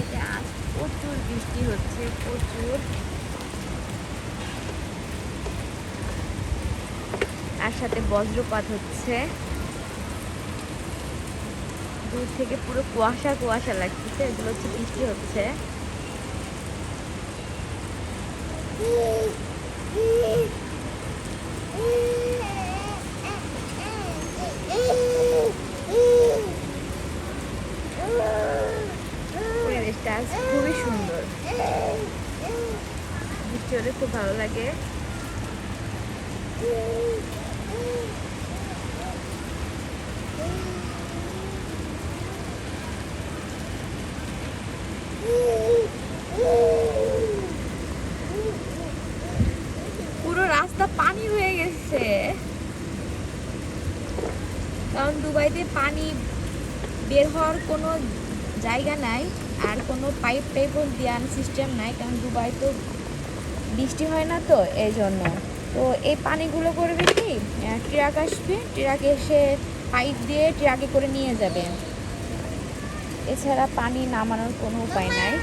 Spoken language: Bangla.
দুবাইতে আজ প্রচুর বৃষ্টি হচ্ছে, প্রচুর। আর সাথে বজ্রপাত হচ্ছে। দূর থেকে পুরো কুয়াশা কুয়াশা লাগতেছে, এগুলো হচ্ছে বৃষ্টি হচ্ছে। পরিবেশটা আজ খুবই সুন্দর, বৃষ্টি হলে খুব ভালো লাগে। পুরো রাস্তা পানি হয়ে গেছে, কারণ দুবাইতে পানি বের হওয়ার কোনো জায়গা নাই, আর কোনো পাইপ টাইপও দেওয়ার সিস্টেম নাই, কারণ দুবাই তো বৃষ্টি হয় না, তো এই জন্য। তো এই পানিগুলো করবে কি, ট্রাক আসবে, ট্রাক এসে পাইপ দিয়ে ট্রাকে করে নিয়ে যাবে, এছাড়া পানি নামানোর কোনো উপায় নাই।